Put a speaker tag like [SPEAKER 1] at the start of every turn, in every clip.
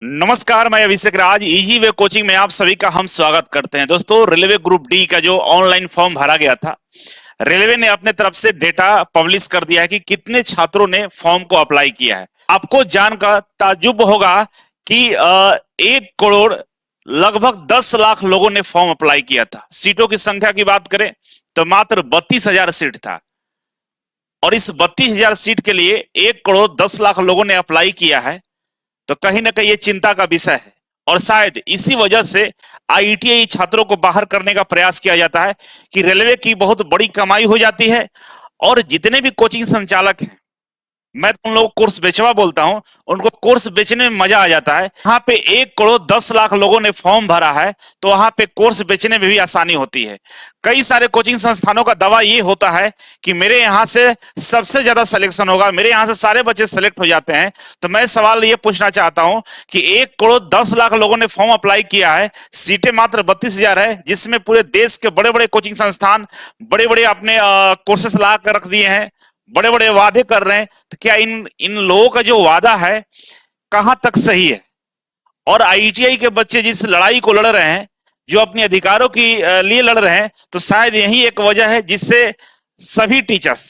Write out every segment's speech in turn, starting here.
[SPEAKER 1] नमस्कार, मैं अभिषेक राज। Easy way coaching में आप सभी का हम स्वागत करते हैं। दोस्तों, रेलवे ग्रुप डी का जो ऑनलाइन फॉर्म भरा गया था, रेलवे ने अपने तरफ से डेटा पब्लिश कर दिया है कि कितने छात्रों ने फॉर्म को अप्लाई किया है। आपको जानकर ताज्जुब होगा कि 1 करोड़ लगभग 10 लाख लोगों ने फॉर्म अप्लाई किया था। सीटों की संख्या की बात करें तो मात्र 32,000 सीट था, और इस 32,000 सीट के लिए 1 करोड़ 10 लाख लोगों ने अप्लाई किया है। तो कहीं ना कहीं ये चिंता का विषय है, और शायद इसी वजह से आईटीआई छात्रों को बाहर करने का प्रयास किया जाता है कि रेलवे की बहुत बड़ी कमाई हो जाती है। और जितने भी कोचिंग संचालक हैं, मैं तो उन लोगों को कोर्स बेचवा बोलता हूं, उनको कोर्स बेचने में मजा आ जाता है। वहां पे 1 करोड़ 10 लाख लोगों ने फॉर्म भरा है, तो वहां पे कोर्स बेचने में भी आसानी होती है। कई सारे कोचिंग संस्थानों का दावा ये होता है कि मेरे यहाँ से सबसे ज्यादा सिलेक्शन होगा, मेरे यहाँ से सारे बच्चे सेलेक्ट हो जाते हैं। तो मैं सवाल ये पूछना चाहता हूं कि 1 करोड़ 10 लाख लोगों ने फॉर्म अप्लाई किया है, सीटें मात्र 32,000 है, जिसमें पूरे देश के बड़े बड़े कोचिंग संस्थान बड़े बड़े अपने कोर्सेस ला कर रख दिए हैं, बड़े बड़े वादे कर रहे हैं। तो क्या इन इन लोगों का जो वादा है कहां तक सही है? और आईटीआई के बच्चे जिस लड़ाई को लड़ रहे हैं, जो अपने अधिकारों की लिए लड़ रहे हैं, तो शायद यही एक वजह है जिससे सभी टीचर्स,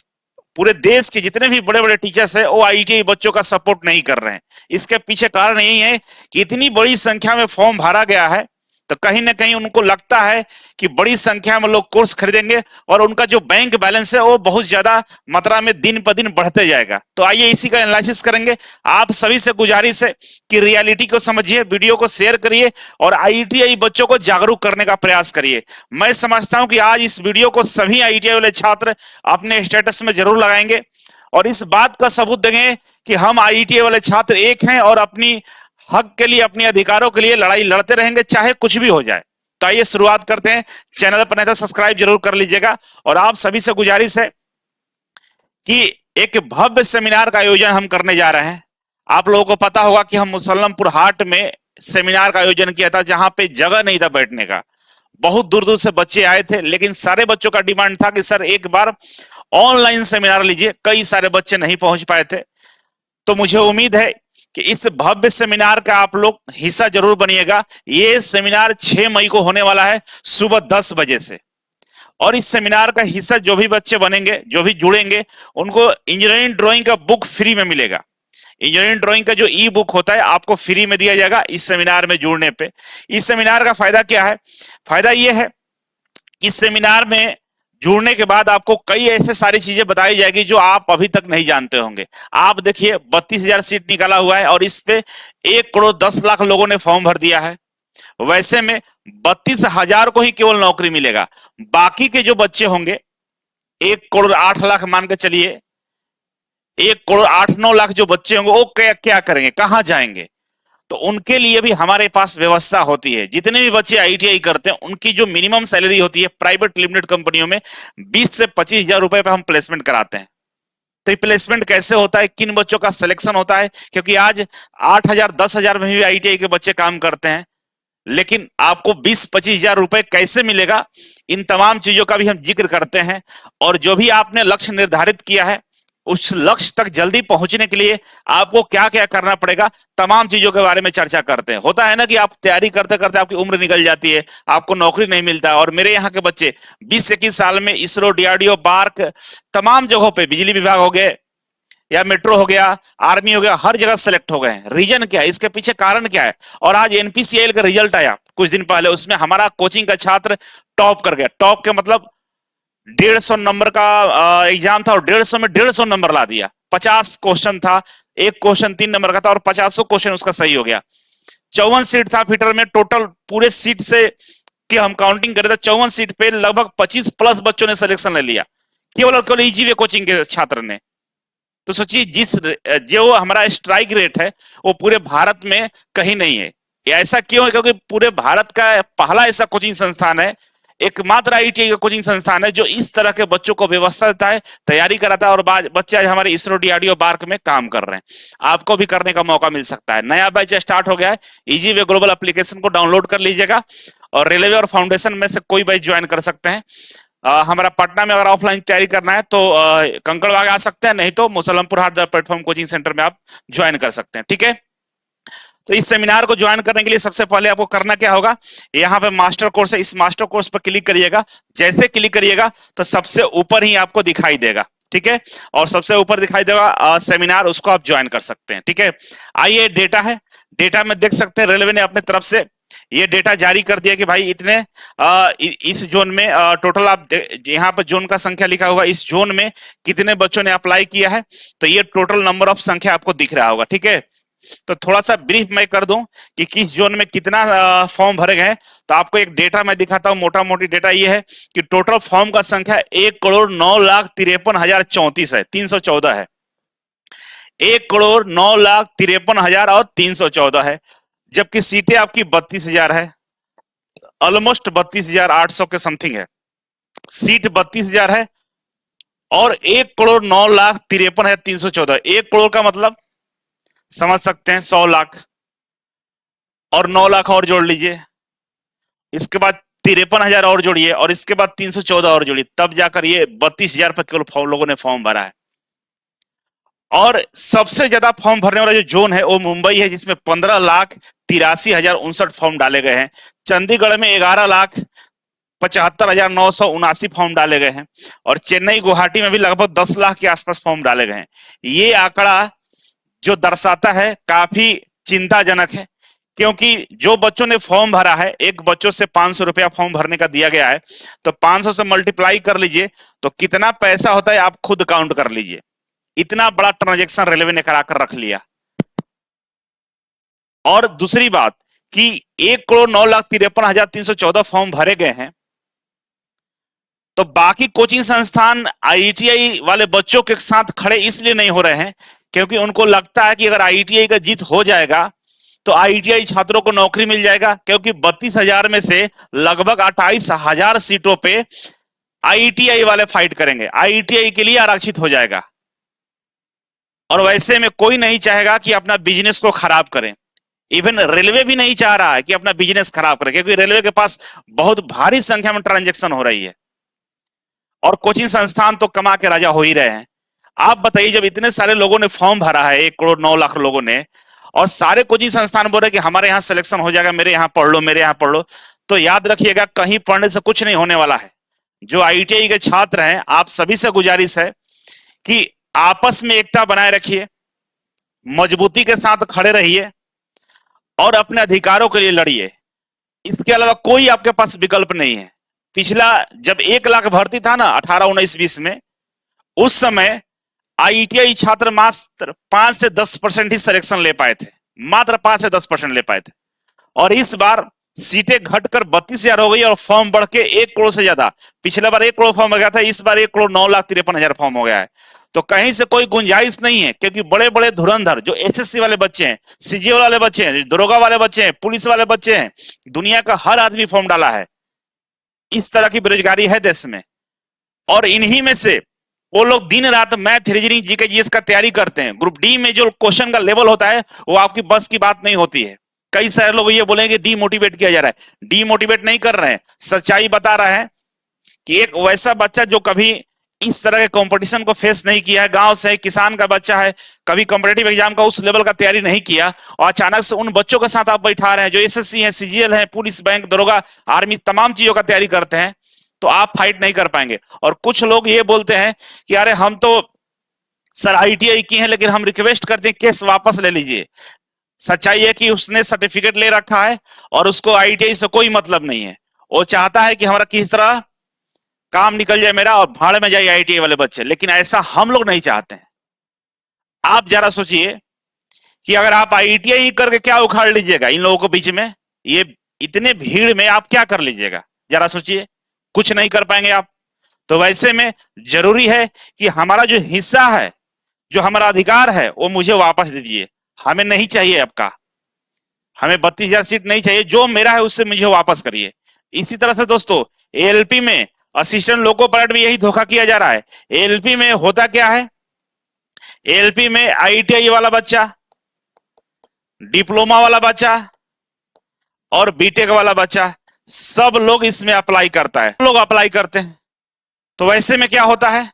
[SPEAKER 1] पूरे देश के जितने भी बड़े बड़े टीचर्स हैं, वो आईटीआई बच्चों का सपोर्ट नहीं कर रहे हैं। इसके पीछे कारण यही है कि इतनी बड़ी संख्या में फॉर्म भरा गया है, तो कहीं ना कहीं उनको लगता है कि बड़ी संख्या में लोग कोर्स खरीदेंगे और उनका जो बैंक बैलेंस है वो बहुत ज्यादा मात्रा में दिन पर दिन बढ़ते जाएगा। तो आइए इसी का एनालिसिस करेंगे। आप सभी से गुजारिश है कि रियलिटी को समझिए, वीडियो को शेयर करिए और आईटीआई बच्चों को जागरूक करने का प्रयास करिए। मैं समझता हूं कि आज इस वीडियो को सभी आईटीआई वाले छात्र अपने स्टेटस में जरूर लगाएंगे और इस बात का सबूत देंगे कि हम आईटीआई वाले छात्र एक हैं और अपनी हक के लिए, अपने अधिकारों के लिए लड़ाई लड़ते रहेंगे, चाहे कुछ भी हो जाए। तो आइए शुरुआत करते हैं। चैनल पर नहीं तो सब्सक्राइब जरूर कर लीजिएगा। और आप सभी से गुजारिश है कि एक भव्य सेमिनार का आयोजन हम करने जा रहे हैं। आप लोगों को पता होगा कि हम मुसल्लमपुर हाट में सेमिनार का आयोजन किया था, जहां पे जगह नहीं था बैठने का। बहुत दूर दूर से बच्चे आए थे, लेकिन सारे बच्चों का डिमांड था कि सर एक बार ऑनलाइन सेमिनार लीजिए। कई सारे बच्चे नहीं पहुंच पाए थे। तो मुझे उम्मीद है कि इस भव्य सेमिनार का आप लोग हिस्सा जरूर बनिएगा। ये सेमिनार 6 मई को होने वाला है, सुबह 10 बजे से। और इस सेमिनार का हिस्सा जो भी बच्चे बनेंगे, जो भी जुड़ेंगे, उनको इंजीनियरिंग ड्राइंग का बुक फ्री में मिलेगा। इंजीनियरिंग ड्राइंग का जो ई बुक होता है आपको फ्री में दिया जाएगा इस सेमिनार में जुड़ने पे। इस सेमिनार का फायदा क्या है? फायदा यह है कि इस सेमिनार में जुड़ने के बाद आपको कई ऐसे सारी चीजें बताई जाएगी जो आप अभी तक नहीं जानते होंगे। आप देखिए, 32,000 सीट निकाला हुआ है और इस पे 1 करोड़ 10 लाख लोगों ने फॉर्म भर दिया है। वैसे में 32,000 को ही केवल नौकरी मिलेगा। बाकी के जो बच्चे होंगे, 1 करोड़ 8 लाख मान के चलिए, 1 करोड़ 8-9 लाख जो बच्चे होंगे, वो क्या क्या करेंगे, कहां जाएंगे? तो उनके लिए भी हमारे पास व्यवस्था होती है। जितने भी बच्चे आईटीआई करते हैं, उनकी जो मिनिमम सैलरी होती है प्राइवेट लिमिटेड कंपनियों में, 20 से 25 हजार रुपए पे हम प्लेसमेंट कराते हैं। तो ये प्लेसमेंट कैसे होता है, किन बच्चों का सिलेक्शन होता है? क्योंकि आज 8 हजार 10 हजार में भी आईटीआई के बच्चे काम करते हैं, लेकिन आपको 20-25 हजार रुपए कैसे मिलेगा, इन तमाम चीजों का भी हम जिक्र करते हैं। और जो भी आपने लक्ष्य निर्धारित किया है, उस लक्ष्य तक जल्दी पहुंचने के लिए आपको क्या क्या करना पड़ेगा, तमाम चीजों के बारे में चर्चा करते हैं। होता है ना कि आप तैयारी करते करते आपकी उम्र निकल जाती है, आपको नौकरी नहीं मिलता। और मेरे यहाँ के बच्चे 20 से 21 साल में इसरो, डीआरडीओ, बार्क, तमाम जगहों पे, बिजली विभाग हो गए या मेट्रो हो गया, आर्मी हो गया, हर जगह सेलेक्ट हो गए हैं। रीजन क्या है, इसके पीछे कारण क्या है? और आज एनपीसीआईएल का रिजल्ट आया कुछ दिन पहले, उसमें हमारा कोचिंग का छात्र टॉप कर गया। टॉप के मतलब 150 नंबर का एग्जाम था और 150 में 150 नंबर ला दिया। 50 क्वेश्चन था, एक क्वेश्चन 3 नंबर का था और 50 क्वेश्चन उसका सही हो गया। 54 सीट था फिटर में, टोटल पूरे सीट से कि हम काउंटिंग करें तो 54 सीट पे लगभग 25 प्लस बच्चों ने सिलेक्शन ले लिया, केवल और केवल ईजीवे कोचिंग के छात्र ने। तो सोचिए, जो हमारा स्ट्राइक रेट है वो पूरे भारत में कहीं नहीं है। ऐसा क्यों है? क्योंकि पूरे भारत का पहला ऐसा कोचिंग संस्थान है, एकमात्र आईटीआई का कोचिंग संस्थान है जो इस तरह के बच्चों को व्यवस्था देता है, तैयारी कराता है। और बच्चे आज हमारे इसरो, डीआरडीओ, बार्क में काम कर रहे हैं। आपको भी करने का मौका मिल सकता है। नया बैच स्टार्ट हो गया है, इजी वे ग्लोबल एप्लीकेशन को डाउनलोड कर लीजिएगा और रेलवे और फाउंडेशन में से कोई बैच ज्वाइन कर सकते हैं। हमारा पटना में अगर ऑफलाइन तैयारी करना है तो कंकड़बाग आ सकते हैं, नहीं तो मुसल्लमपुर हाट प्लेटफॉर्म कोचिंग सेंटर में आप ज्वाइन कर सकते हैं। ठीक है, तो इस सेमिनार को ज्वाइन करने के लिए सबसे पहले आपको करना क्या होगा, यहाँ पे मास्टर कोर्स है, इस मास्टर कोर्स पर क्लिक करिएगा। जैसे क्लिक करिएगा तो सबसे ऊपर ही आपको दिखाई देगा, ठीक है, और सबसे ऊपर दिखाई देगा सेमिनार, उसको आप ज्वाइन कर सकते हैं, ठीक है। आइए, डेटा है, डेटा में देख सकते हैं रेलवे ने अपने तरफ से ये डेटा जारी कर दिया कि भाई इतने इस जोन में टोटल आप यहाँ पर जोन का संख्या लिखा होगा, इस जोन में कितने बच्चों ने अप्लाई किया है, तो ये टोटल नंबर ऑफ संख्या आपको दिख रहा होगा, ठीक है। तो थोड़ा सा ब्रीफ मैं कर दूं कि किस जोन में कितना फॉर्म भरे गए हैं, तो आपको एक डेटा मैं दिखाता हूं। मोटा मोटी डेटा ये है कि टोटल फॉर्म का संख्या 1,09,53,034 है, 314 है, 1,09,53,000 और 314 है। जबकि सीटें आपकी 32,000 है, ऑलमोस्ट 32,800 के समथिंग है, सीट 32,000 है और 1,09,53,000 है, 314। 1 करोड़ का मतलब समझ सकते हैं 100 लाख, और 9 लाख और जोड़ लीजिए, इसके बाद 53,000 और जोड़िए, और इसके बाद 314 और जोड़िए, तब जाकर ये 32,000 पर केवल लोगों ने फॉर्म भरा है। और सबसे ज्यादा फॉर्म भरने वाला जो जोन है वो मुंबई है, जिसमें 15,83,059 फॉर्म डाले गए हैं। चंडीगढ़ में 11,75,979 फॉर्म डाले गए हैं, और चेन्नई गुवाहाटी में भी लगभग 10 लाख के आसपास फॉर्म डाले गए हैं। ये आंकड़ा जो दर्शाता है काफी चिंताजनक है, क्योंकि जो बच्चों ने फॉर्म भरा है, एक बच्चों से 500 रुपया फॉर्म भरने का दिया गया है, तो 500 से मल्टीप्लाई कर लीजिए तो कितना पैसा होता है आप खुद काउंट कर लीजिए। इतना बड़ा ट्रांजैक्शन रेलवे ने कराकर रख लिया। और दूसरी बात कि 1,09,53,314 फॉर्म भरे गए हैं, तो बाकी कोचिंग संस्थान आईटीआई वाले बच्चों के साथ खड़े इसलिए नहीं हो रहे हैं क्योंकि उनको लगता है कि अगर आईटीआई का जीत हो जाएगा तो आईटीआई छात्रों को नौकरी मिल जाएगा, क्योंकि 32,000 में से लगभग 28,000 सीटों पे आईटीआई वाले फाइट करेंगे, आईटीआई के लिए आरक्षित हो जाएगा। और वैसे में कोई नहीं चाहेगा कि अपना बिजनेस को खराब करें, इवन रेलवे भी नहीं चाह रहा है कि अपना बिजनेस खराब करे, क्योंकि रेलवे के पास बहुत भारी संख्या में ट्रांजैक्शन हो रही है, और कोचिंग संस्थान तो कमा के राजा हो ही रहे हैं। आप बताइए, जब इतने सारे लोगों ने फॉर्म भरा है, 1,09,00,000 लोगों ने, और सारे कोचिंग संस्थान बोल रहे कि हमारे यहाँ सिलेक्शन हो जाएगा, मेरे यहाँ पढ़ लो, मेरे यहाँ पढ़ लो, तो याद रखिएगा कहीं पढ़ने से कुछ नहीं होने वाला है। जो आईटीआई के छात्र हैं, आप सभी से गुजारिश है कि आपस में एकता बनाए रखिए, मजबूती के साथ खड़े रहिए और अपने अधिकारों के लिए लड़िए। इसके अलावा कोई आपके पास विकल्प नहीं है। पिछला जब 1 लाख भर्ती था ना 18, 19, 20 में, उस समय आईटीआई छात्र मात्र 5 से 10% ही सिलेक्शन ले पाए थे, मात्र 5 से 10% ले पाए थे। और इस बार सीटें घटकर 32,000 हो गई और फॉर्म बढ़ के 1 करोड़ से ज्यादा। पिछला बार 1 करोड़ फॉर्म हो गया था, इस बार 1,09,53,000 फॉर्म हो गया है। तो कहीं से कोई गुंजाइश नहीं है, क्योंकि बड़े बड़े धुरंधर जो एसएससी वाले बच्चे हैं, सीजीएल वाले बच्चे हैं, दरोगा वाले बच्चे हैं, पुलिस वाले बच्चे हैं, दुनिया का हर आदमी फॉर्म डाला है। इस तरह की बेरोजगारी है देश में, और इन्हीं में से वो लोग दिन रात मैथ, रीजनिंग, जीके, जीएस का तैयारी करते हैं। ग्रुप डी में जो क्वेश्चन का लेवल होता है वो आपकी बस की बात नहीं होती है। कई सारे लोग ये बोलेंगे डीमोटिवेट किया जा रहा है, डीमोटिवेट नहीं कर रहे हैं, सच्चाई बता रहा है कि एक वैसा बच्चा जो कभी इस तरह के कंपटीशन को फेस नहीं किया है, गांव से किसान का बच्चा है, कभी कॉम्पिटेटिव एग्जाम का उस लेवल का तैयारी नहीं किया, और अचानक से उन बच्चों के साथ आप बैठा रहे हैं जो एसएससी है, सीजीएल है, पुलिस, बैंक, दरोगा, आर्मी, तमाम चीजों का तैयारी करते हैं, तो आप फाइट नहीं कर पाएंगे। और कुछ लोग ये बोलते हैं कि अरे हम तो सर आईटीआई की हैं, लेकिन हम रिक्वेस्ट करते हैं केस वापस ले लीजिए। सच्चाई है कि उसने सर्टिफिकेट ले रखा है और उसको आईटीआई से कोई मतलब नहीं है। वो चाहता है कि हमारा किस तरह काम निकल जाए मेरा और भाड़ में जाए आईटीआई वाले बच्चे, लेकिन ऐसा हम लोग नहीं चाहते हैं। आप जरा सोचिए कि अगर आप आईटीआई करके क्या उखाड़ लीजिएगा इन लोगों के बीच में, ये इतने भीड़ में आप क्या कर लीजिएगा, जरा सोचिए, कुछ नहीं कर पाएंगे आप। तो वैसे में जरूरी है कि हमारा जो हिस्सा है, जो हमारा अधिकार है, वो मुझे वापस दीजिए। हमें नहीं चाहिए आपका, हमें 32,000 सीट नहीं चाहिए, जो मेरा है उससे मुझे वापस करिए। इसी तरह से दोस्तों, एएलपी में असिस्टेंट लोको पायलट में यही धोखा किया जा रहा है। एएलपी में होता क्या है, एएलपी में आईटीआई वाला बच्चा, डिप्लोमा वाला बच्चा और बीटेक वाला बच्चा, सब लोग इसमें अप्लाई करता है, लोग अप्लाई करते हैं। तो वैसे में क्या होता है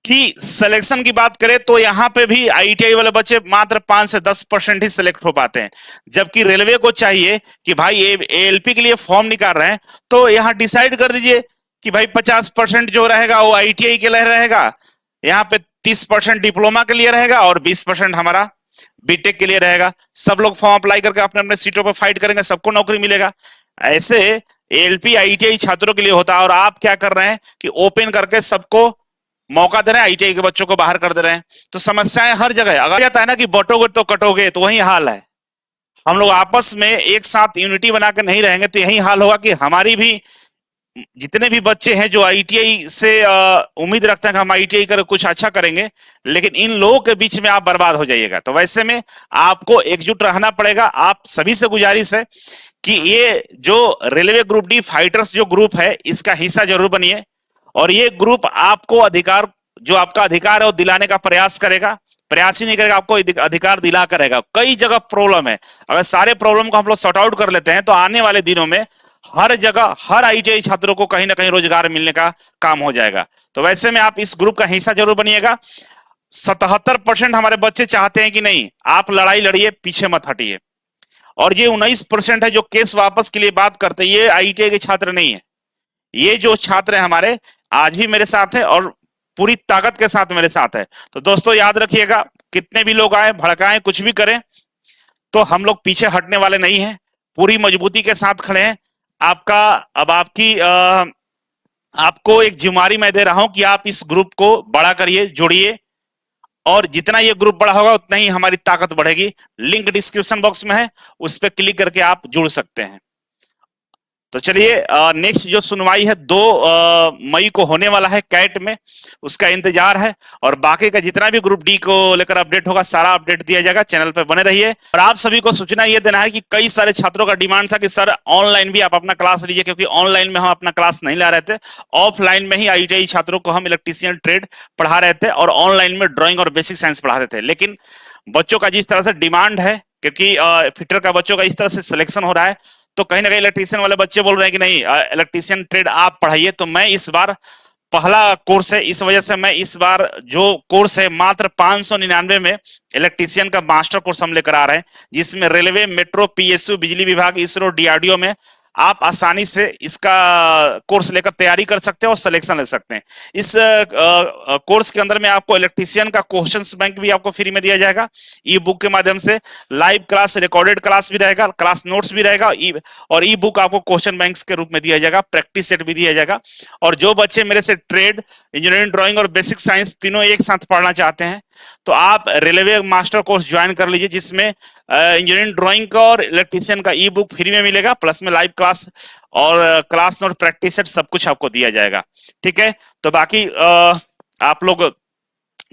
[SPEAKER 1] कि सिलेक्शन की बात करें तो यहाँ पे भी आईटीआई वाले बच्चे मात्र 5 से 10% ही सिलेक्ट हो पाते हैं, जबकि रेलवे को चाहिए कि भाई एएलपी के लिए फॉर्म निकाल रहे हैं तो यहाँ डिसाइड कर दीजिए कि भाई 50% जो रहेगा वो आईटीआई के लिए रहेगा, यहाँ पे 30% डिप्लोमा के लिए रहेगा और 20% हमारा बीटेक के लिए रहेगा। सब लोग फॉर्म अप्लाई करके अपने अपने सीटों पर फाइट करेंगे, सबको नौकरी मिलेगा। ऐसे एएलपी आईटीआई छात्रों के लिए होता है और आप क्या कर रहे हैं कि ओपन करके सबको मौका दे रहे हैं, आईटीआई के बच्चों को बाहर कर दे रहे हैं। तो समस्याएं हर जगह। अगर जाता है ना कि बटोगे तो कटोगे, तो वही हाल है। हम लोग आपस में एक साथ यूनिटी बना के नहीं रहेंगे तो यही हाल होगा कि हमारी भी जितने भी बच्चे हैं जो आईटीआई से उम्मीद रखते हैं कि हम आईटीआई कर कुछ अच्छा करेंगे, लेकिन इन लोगों के बीच में आप बर्बाद हो जाइएगा। तो वैसे में आपको एकजुट रहना पड़ेगा। आप सभी से गुजारिश है कि ये जो रेलवे ग्रुप डी फाइटर्स जो ग्रुप है इसका हिस्सा जरूर बनिए, और ये ग्रुप आपको अधिकार, जो आपका अधिकार है वो दिलाने का प्रयास करेगा। प्रयास ही नहीं करेगा, आपको अधिकार दिला करेगा। कई जगह प्रॉब्लम है, अगर सारे प्रॉब्लम को हम लोग सॉर्ट आउट कर लेते हैं तो आने वाले दिनों में हर जगह हर आईटीआई छात्रों को कहीं ना कहीं रोजगार मिलने का काम हो जाएगा। तो वैसे में आप इस ग्रुप का हिस्सा जरूर बनिएगा। 77% हमारे बच्चे चाहते हैं कि नहीं आप लड़ाई लड़िए, पीछे मत हटिए। और ये 19% है जो केस वापस के लिए बात करते हैं, ये आईटीआई के छात्र नहीं है। ये जो छात्र है हमारे आज भी मेरे साथ है और पूरी ताकत के साथ मेरे साथ है। तो दोस्तों याद रखिएगा, कितने भी लोग आए भड़काएं कुछ भी करें तो हम लोग पीछे हटने वाले नहीं हैं, पूरी मजबूती के साथ खड़े हैं। आपका अब आपको एक जिम्मेदारी मैं दे रहा हूं कि आप इस ग्रुप को बड़ा करिए, जोड़िए, और जितना ये ग्रुप बड़ा होगा उतना ही हमारी ताकत बढ़ेगी। लिंक डिस्क्रिप्शन बॉक्स में है, उस पर क्लिक करके आप जुड़ सकते हैं। तो चलिए नेक्स्ट जो सुनवाई है 2 मई को होने वाला है कैट में, उसका इंतजार है। और बाकी का जितना भी ग्रुप डी को लेकर अपडेट होगा सारा अपडेट दिया जाएगा। चैनल पर बने रहिए। और आप सभी को सूचना ये देना है कि कई सारे छात्रों का डिमांड था कि सर ऑनलाइन भी आप अपना क्लास लीजिए, क्योंकि ऑनलाइन में हम अपना क्लास नहीं ला रहे थे। ऑफलाइन में ही आईटीआई छात्रों को हम इलेक्ट्रीशियन ट्रेड पढ़ा रहे थे और ऑनलाइन में ड्रॉइंग और बेसिक साइंस पढ़ाते थे। लेकिन बच्चों का जिस तरह से डिमांड है, क्योंकि फिटर का बच्चों का इस तरह से सिलेक्शन हो रहा है, तो कहीं ना कहीं इलेक्ट्रीशियन वाले बच्चे बोल रहे हैं कि नहीं इलेक्ट्रीशियन ट्रेड आप पढ़ाइए। तो मैं इस बार पहला कोर्स है, इस वजह से मैं इस बार जो कोर्स है मात्र 599 में इलेक्ट्रीशियन का मास्टर कोर्स हम लेकर आ रहे हैं, जिसमें रेलवे, मेट्रो, पीएसयू, बिजली विभाग, इसरो, डीआरडीओ में आप आसानी से इसका कोर्स लेकर तैयारी कर सकते हैं और सिलेक्शन ले सकते हैं। इस कोर्स के अंदर में आपको इलेक्ट्रीशियन का क्वेश्चंस बैंक भी आपको फ्री में दिया जाएगा ई बुक के माध्यम से। लाइव क्लास, रिकॉर्डेड क्लास भी रहेगा, क्लास नोट्स भी रहेगा, और ई बुक आपको क्वेश्चन बैंक्स के रूप में दिया जाएगा, प्रैक्टिस सेट भी दिया जाएगा। और जो बच्चे मेरे से ट्रेड, इंजीनियरिंग, ड्राइंग और बेसिक साइंस तीनों एक साथ पढ़ना चाहते हैं तो आप रेलवे मास्टर कोर्स ज्वाइन कर लीजिए, जिसमें इंजीनियरिंग, ड्राइंग का और इलेक्ट्रीशियन का ई बुक फ्री में मिलेगा, प्लस में लाइव क्लास और क्लास नोट, प्रैक्टिस सेट सब कुछ आपको दिया जाएगा। ठीक है, तो बाकी आप लोग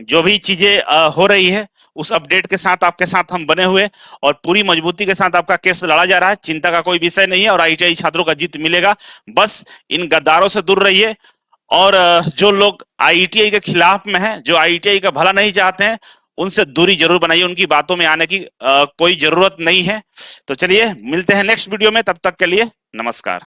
[SPEAKER 1] जो भी चीजें हो रही है उस अपडेट के साथ आपके साथ हम बने हुए और पूरी मजबूती के साथ आपका केस लड़ा जा रहा है। चिंता का कोई विषय नहीं है और आईटीआई छात्रों का जीत मिलेगा। बस इन गद्दारों से दूर रहिए और जो लोग आईटीआई के खिलाफ में हैं, जो आईटीआई का भला नहीं चाहते हैं, उनसे दूरी जरूर बनाइए। उनकी बातों में आने की कोई जरूरत नहीं है। तो चलिए मिलते हैं नेक्स्ट वीडियो में, तब तक के लिए नमस्कार।